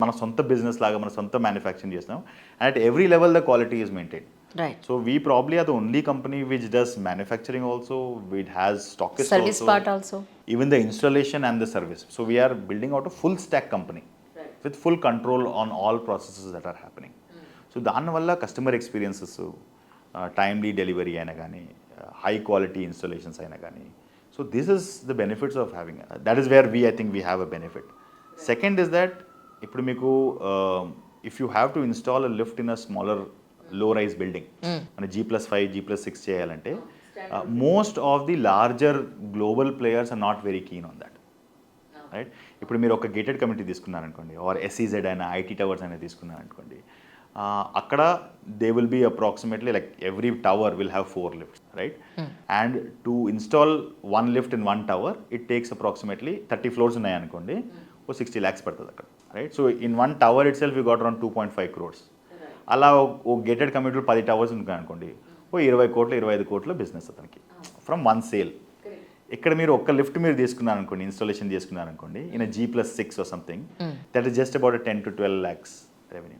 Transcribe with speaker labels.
Speaker 1: మన సొంత బిజినెస్ లాగా మన సొంత మ్యానుఫ్యాక్చరింగ్ చేస్తున్నాం. And at every level the quality is maintain.
Speaker 2: Right.
Speaker 1: So we probably are the only company which does manufacturing also, which has stockists
Speaker 2: Service
Speaker 1: also,
Speaker 2: part also.
Speaker 1: even the installation and the service. So we are building out a full stack company with full control on all processes that are happening. So దానివల్ల customer experiences, timely delivery అయినా కానీ, high quality installations అయినా కానీ. So this is the benefits of having, that is where we I think we have a benefit. Second is that ఇప్పుడు మీకు if you have to install a lift in a smaller low rise building, మన G+5 G+6 చేయాలంటే most of the larger global players are not very keen on that. Right? ఇప్పుడు మీరు ఒక gated community తీసుకున్నారనుకోండి, or SEZ అయినా IT towers అయినా తీసుకున్నారనుకోండి, అక్కడ they will be approximately like every tower will have 4 lifts, right? And to install 1 lift in 1 tower it takes approximately 30 floors ఉన్నాయనుకోండి, ఓ 60 lakhs పడుతుంది అక్కడ, రైట్? So in 1 tower itself you got around 2.5 crores. అలా ఓ gated కమ్యూనిటీలో 10 towers ఉన్నాయి అనుకోండి, ఓ 20 కోట్లు 25 కోట్ల బిజినెస్ అతనికి ఫ్రమ్ 1 సేల్. ఇక్కడ మీరు ఒక్క లిఫ్ట్ మీరు తీసుకున్నారనుకోండి, ఇన్స్టాలేషన్ చేసుకున్నారనుకోండి, in G+6 or something, that is just about a 10 to 12 lakhs revenue.